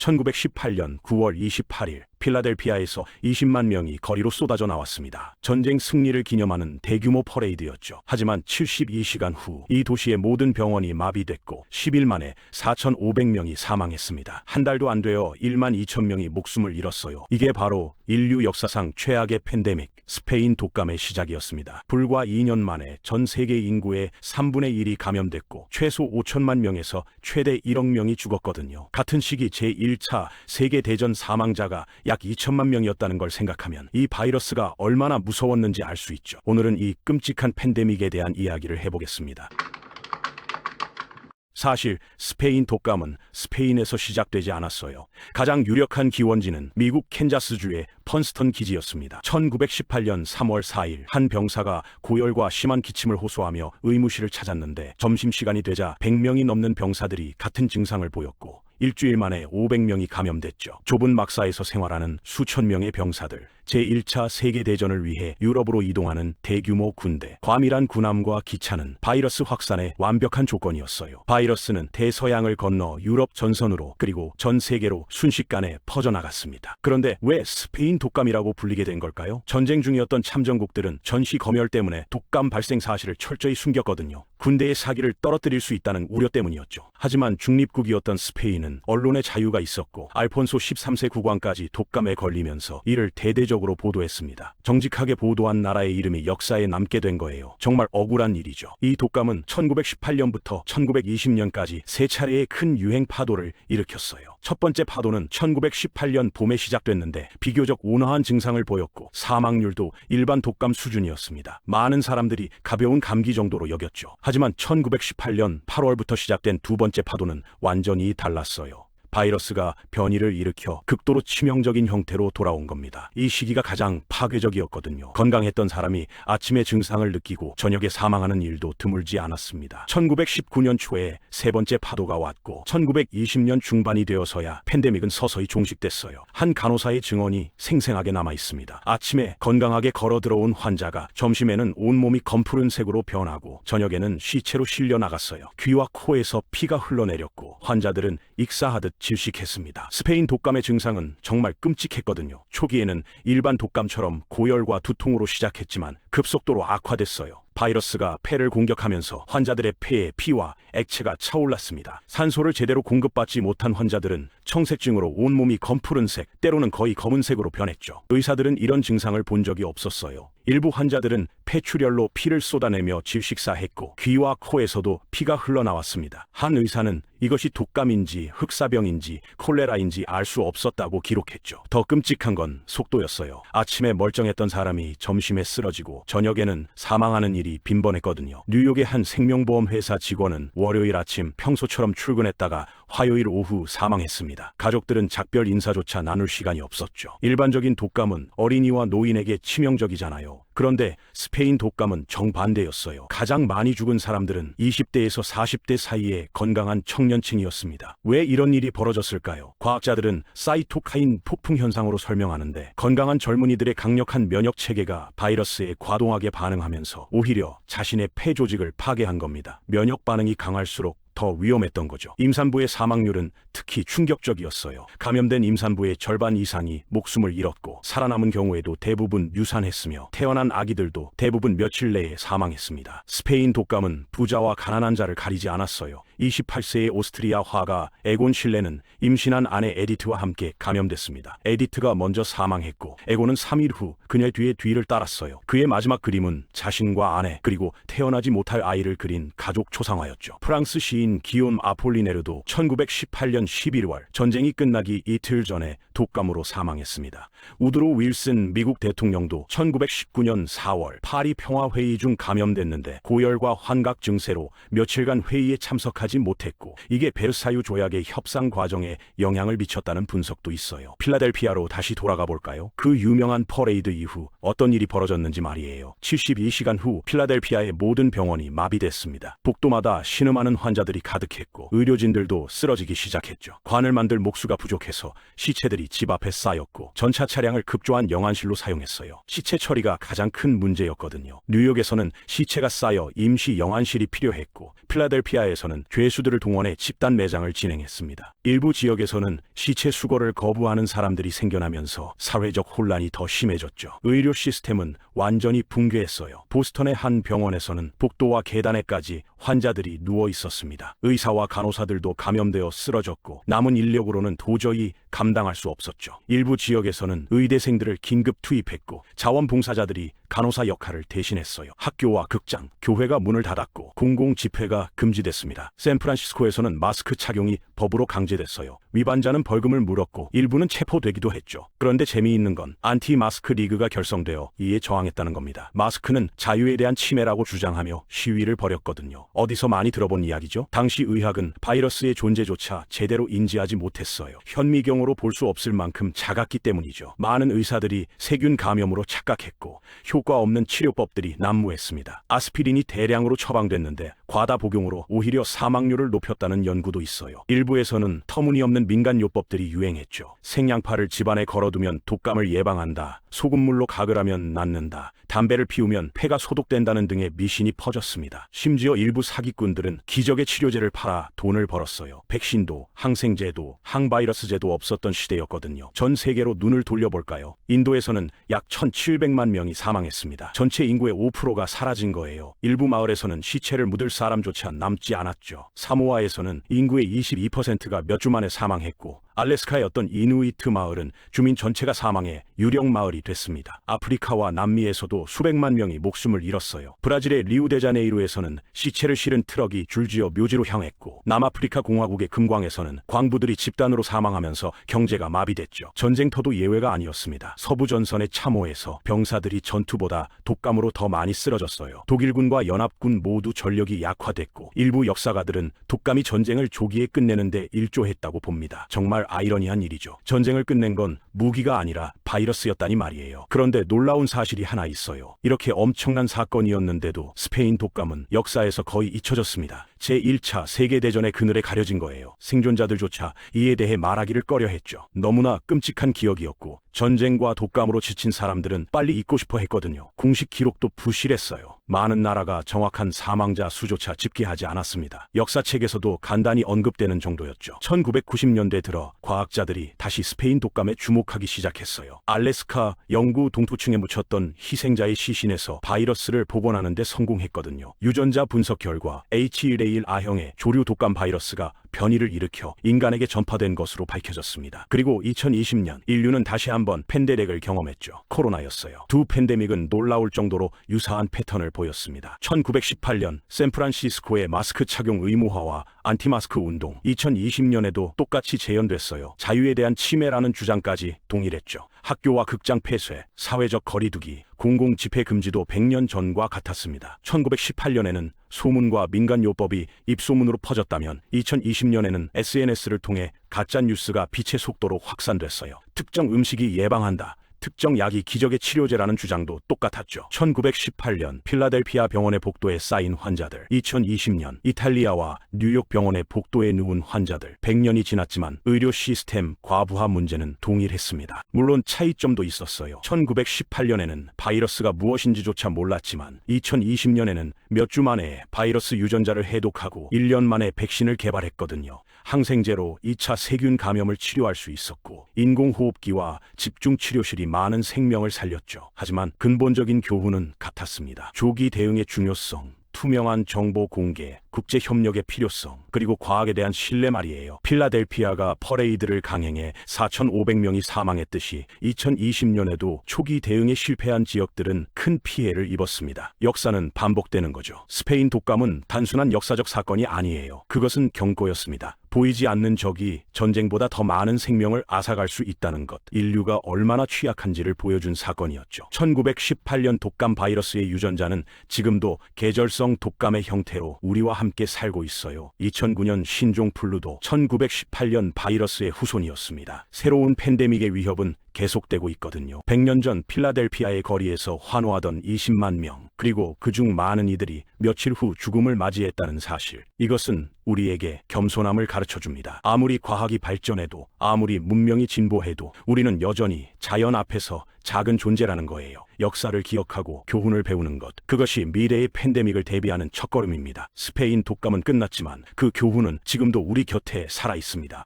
1918년 9월 28일 필라델피아에서 20만 명이 거리로 쏟아져 나왔습니다. 전쟁 승리를 기념하는 대규모 퍼레이드였죠. 하지만 72시간 후 이 도시의 모든 병원이 마비됐고 10일 만에 4,500명이 사망했습니다. 한 달도 안 되어 1만 2천 명이 목숨을 잃었어요. 이게 바로 인류 역사상 최악의 팬데믹, 스페인 독감의 시작이었습니다. 불과 2년 만에 전 세계 인구의 3분의 1이 감염됐고 최소 5천만 명에서 최대 1억 명이 죽었거든요. 같은 시기 제1차 세계대전 사망자가 약 2천만 명이었다는 걸 생각하면 이 바이러스가 얼마나 무서웠는지 알 수 있죠. 오늘은 이 끔찍한 팬데믹에 대한 이야기를 해보겠습니다. 사실 스페인 독감은 스페인에서 시작되지 않았어요. 가장 유력한 기원지는 미국 캔자스주의 펀스턴 기지였습니다. 1918년 3월 4일 한 병사가 고열과 심한 기침을 호소하며 의무실을 찾았는데 점심시간이 되자 100명이 넘는 병사들이 같은 증상을 보였고 일주일 만에 500명이 감염됐죠. 좁은 막사에서 생활하는 수천 명의 병사들, 제1차 세계대전을 위해 유럽으로 이동하는 대규모 군대, 과밀한 군함과 기차는 바이러스 확산의 완벽한 조건이었어요. 바이러스는 대서양을 건너 유럽 전선으로 그리고 전 세계로 순식간에 퍼져나갔습니다. 그런데 왜 스페인 독감이라고 불리게 된 걸까요? 전쟁 중이었던 참전국들은 전시 검열 때문에 독감 발생 사실을 철저히 숨겼거든요. 군대의 사기를 떨어뜨릴 수 있다는 우려 때문이었죠. 하지만 중립국이었던 스페인은 언론의 자유가 있었고 알폰소 13세 국왕까지 독감에 걸리면서 이를 대대적으로 보도했습니다. 정직하게 보도한 나라의 이름이 역사에 남게 된 거예요. 정말 억울한 일이죠. 이 독감은 1918년부터 1920년까지 세 차례의 큰 유행 파도를 일으켰어요. 첫 번째 파도는 1918년 봄에 시작됐는데 비교적 온화한 증상을 보였고 사망률도 일반 독감 수준이었습니다. 많은 사람들이 가벼운 감기 정도로 여겼죠. 하지만 1918년 8월부터 시작된 두 번째 파도는 완전히 달랐어요. 바이러스가 변이를 일으켜 극도로 치명적인 형태로 돌아온 겁니다. 이 시기가 가장 파괴적이었거든요. 건강했던 사람이 아침에 증상을 느끼고 저녁에 사망하는 일도 드물지 않았습니다. 1919년 초에 세 번째 파도가 왔고 1920년 중반이 되어서야 팬데믹은 서서히 종식됐어요. 한 간호사의 증언이 생생하게 남아 있습니다. 아침에 건강하게 걸어 들어온 환자가 점심에는 온몸이 검푸른색으로 변하고 저녁에는 시체로 실려 나갔어요. 귀와 코에서 피가 흘러내렸고 환자들은 익사하듯 질식했습니다. 스페인 독감의 증상은 정말 끔찍했거든요. 초기에는 일반 독감처럼 고열과 두통으로 시작했지만 급속도로 악화됐어요. 바이러스가 폐를 공격하면서 환자들의 폐에 피와 액체가 차올랐습니다. 산소를 제대로 공급받지 못한 환자들은 청색증으로 온몸이 검푸른색, 때로는 거의 검은색으로 변했죠. 의사들은 이런 증상을 본 적이 없었어요. 일부 환자들은 폐출혈로 피를 쏟아내며 질식사했고 귀와 코에서도 피가 흘러나왔습니다. 한 의사는 이것이 독감인지 흑사병인지 콜레라인지 알 수 없었다고 기록했죠. 더 끔찍한 건 속도였어요. 아침에 멀쩡했던 사람이 점심에 쓰러지고 저녁에는 사망하는 일이 빈번했거든요. 뉴욕의 한 생명보험 회사 직원은 월요일 아침 평소처럼 출근했다가 화요일 오후 사망했습니다. 가족들은 작별 인사조차 나눌 시간이 없었죠. 일반적인 독감은 어린이와 노인에게 치명적이잖아요. 그런데 스페인 독감은 정반대였어요. 가장 많이 죽은 사람들은 20대에서 40대 사이의 건강한 청년층이었습니다. 왜 이런 일이 벌어졌을까요? 과학자들은 사이토카인 폭풍 현상으로 설명하는데 건강한 젊은이들의 강력한 면역 체계가 바이러스에 과도하게 반응하면서 오히려 자신의 폐 조직을 파괴한 겁니다. 면역 반응이 강할수록 더 위험했던 거죠. 임산부의 사망률은 특히 충격적이었어요. 감염된 임산부의 절반 이상이 목숨을 잃었고 살아남은 경우에도 대부분 유산했으며 태어난 아기들도 대부분 며칠 내에 사망했습니다. 스페인 독감은 부자와 가난한 자를 가리지 않았어요. 28세의 오스트리아 화가 에곤 실레는 임신한 아내 에디트와 함께 감염됐습니다. 에디트가 먼저 사망했고 에곤은 3일 후 그녀의 뒤를 따랐어요. 그의 마지막 그림은 자신과 아내 그리고 태어나지 못할 아이를 그린 가족 초상화였죠. 프랑스 시인 기욤 아폴리네르도 1918년 11월 전쟁이 끝나기 이틀 전에 독감으로 사망했습니다. 우드로 윌슨 미국 대통령도 1919년 4월 파리 평화회의 중 감염됐는데 고열과 환각 증세로 며칠간 회의에 참석하지 못했고 이게 베르사유 조약의 협상 과정에 영향을 미쳤다는 분석도 있어요. 필라델피아로 다시 돌아가 볼까요? 그 유명한 퍼레이드 이후 어떤 일이 벌어졌는지 말이에요. 72시간 후 필라델피아의 모든 병원이 마비됐습니다. 복도마다 신음하는 환자들이 가득했고 의료진들도 쓰러지기 시작했죠. 관을 만들 목수가 부족해서 시체들이 집 앞에 쌓였고 전차 차량을 급조한 영안실로 사용했어요. 시체 처리가 가장 큰 문제였거든요. 뉴욕에서는 시체가 쌓여 임시 영안실이 필요했고 필라델피아에서는 죄수들을 동원해 집단 매장을 진행했습니다. 일부 지역에서는 시체 수거를 거부하는 사람들이 생겨나면서 사회적 혼란이 더 심해졌죠. 의료 시스템은 완전히 붕괴했어요. 보스턴의 한 병원에서는 복도와 계단에까지 환자들이 누워 있었습니다. 의사와 간호사들도 감염되어 쓰러졌고 남은 인력으로는 도저히 감당할 수 없었죠. 일부 지역에서는 의대생들을 긴급 투입했고 자원봉사자들이 간호사 역할을 대신했어요. 학교와 극장, 교회가 문을 닫았고 공공 집회가 금지됐습니다. 샌프란시스코에서는 마스크 착용이 법으로 강제됐어요. 위반자는 벌금을 물었고 일부는 체포되기도 했죠. 그런데 재미있는 건 안티 마스크 리그가 결성되어 이에 저항했다는 겁니다. 마스크는 자유에 대한 침해라고 주장하며 시위를 벌였거든요. 어디서 많이 들어본 이야기죠? 당시 의학은 바이러스의 존재조차 제대로 인지하지 못했어요. 현미경으로 볼 수 없을 만큼 작았기 때문이죠. 많은 의사들이 세균 감염으로 착각했고 효과 없는 치료법들이 난무했습니다. 아스피린이 대량으로 처방됐는데 과다 복용으로 오히려 사망률을 높였다는 연구도 있어요. 일부에서는 터무니없는 민간요법들이 유행했죠. 생양파를 집안에 걸어두면 독감을 예방한다. 소금물로 각을 하면 낫는다. 담배를 피우면 폐가 소독된다는 등의 미신이 퍼졌습니다. 심지어 일부 사기꾼들은 기적의 치료제를 팔아 돈을 벌었어요. 백신도 항생제도 항바이러스제도 없었던 시대였거든요. 전 세계로 눈을 돌려볼까요? 인도에서는 약 1,700만 명이 사망했습니다. 전체 인구의 5%가 사라진 거예요. 일부 마을에서는 시체를 묻을 사람조차 남지 않았죠. 사모아에서는 인구의 22%가 몇 주 만에 사망했고 알래스카의 어떤 이누이트 마을은 주민 전체가 사망해 유령 마을이 됐습니다. 아프리카와 남미에서도 수백만 명이 목숨을 잃었어요. 브라질의 리우데자네이루에서는 시체를 실은 트럭이 줄지어 묘지로 향했고 남아프리카 공화국의 금광에서는 광부들이 집단으로 사망하면서 경제가 마비됐죠. 전쟁터도 예외가 아니었습니다. 서부 전선의 참호에서 병사들이 전투보다 독감으로 더 많이 쓰러졌어요. 독일군과 연합군 모두 전력이 약화됐고 일부 역사가들은 독감이 전쟁을 조기에 끝내는데 일조했다고 봅니다. 정말 아이러니한 일이죠. 전쟁을 끝낸 건 무기가 아니라 바이러스였다니 말이에요. 그런데 놀라운 사실이 하나 있어요. 이렇게 엄청난 사건이었는데도 스페인 독감은 역사에서 거의 잊혀졌습니다. 제1차 세계대전의 그늘에 가려진 거예요. 생존자들조차 이에 대해 말하기를 꺼려했죠. 너무나 끔찍한 기억이었고 전쟁과 독감으로 지친 사람들은 빨리 잊고 싶어 했거든요. 공식 기록도 부실했어요. 많은 나라가 정확한 사망자 수조차 집계하지 않았습니다. 역사책에서도 간단히 언급되는 정도였죠. 1990년대 들어 과학자들이 다시 스페인 독감에 주목하기 시작했어요. 알래스카 영구 동토층에 묻혔던 희생자의 시신에서 바이러스를 복원하는 데 성공했거든요. 유전자 분석 결과 H1N1A형의 조류 독감 바이러스가 변이를 일으켜 인간에게 전파된 것으로 밝혀졌습니다. 그리고 2020년 인류는 다시 한번 팬데믹을 경험했죠. 코로나였어요. 두 팬데믹은 놀라울 정도로 유사한 패턴을 보였습니다. 1918년 샌프란시스코의 마스크 착용 의무화와 안티마스크 운동, 2020년에도 똑같이 재현됐어요. 자유에 대한 침해라는 주장까지 동일했죠. 학교와 극장 폐쇄, 사회적 거리두기, 공공 집회 금지도 100년 전과 같았습니다. 1918년에는 소문과 민간요법이 입소문으로 퍼졌다면 2020년에는 SNS를 통해 가짜뉴스가 빛의 속도로 확산됐어요. 특정 음식이 예방한다. 특정 약이 기적의 치료제라는 주장도 똑같았죠. 1918년 필라델피아 병원의 복도에 쌓인 환자들, 2020년 이탈리아와 뉴욕 병원의 복도에 누운 환자들, 100년이 지났지만 의료 시스템 과부하 문제는 동일했습니다. 물론 차이점도 있었어요. 1918년에는 바이러스가 무엇인지조차 몰랐지만 2020년에는 몇 주 만에 바이러스 유전자를 해독하고 1년 만에 백신을 개발했거든요. 항생제로 2차 세균 감염을 치료할 수 있었고 인공호흡기와 집중치료실이 많은 생명을 살렸죠. 하지만 근본적인 교훈은 같았습니다. 조기 대응의 중요성, 투명한 정보 공개, 국제 협력의 필요성, 그리고 과학에 대한 신뢰 말이에요. 필라델피아가 퍼레이드를 강행해 4,500명이 사망했듯이 2020년에도 초기 대응에 실패한 지역들은 큰 피해를 입었습니다. 역사는 반복되는 거죠. 스페인 독감은 단순한 역사적 사건이 아니에요. 그것은 경고였습니다. 보이지 않는 적이 전쟁보다 더 많은 생명을 앗아갈 수 있다는 것, 인류가 얼마나 취약한지를 보여준 사건이었죠. 1918년 독감 바이러스의 유전자는 지금도 계절성 독감의 형태로 우리와 함께 살고 있어요. 2009년 신종플루도 1918년 바이러스의 후손이었습니다. 새로운 팬데믹의 위협은 계속되고 있거든요. 100년 전 필라델피아의 거리에서 환호하던 20만 명, 그리고 그중 많은 이들이 며칠 후 죽음을 맞이했다는 사실. 이것은 우리에게 겸손함을 가르쳐 줍니다. 아무리 과학이 발전해도, 아무리 문명이 진보해도 우리는 여전히 자연 앞에서 작은 존재라는 거예요. 역사를 기억하고 교훈을 배우는 것, 그것이 미래의 팬데믹을 대비하는 첫걸음입니다. 스페인 독감은 끝났지만 그 교훈은 지금도 우리 곁에 살아 있습니다.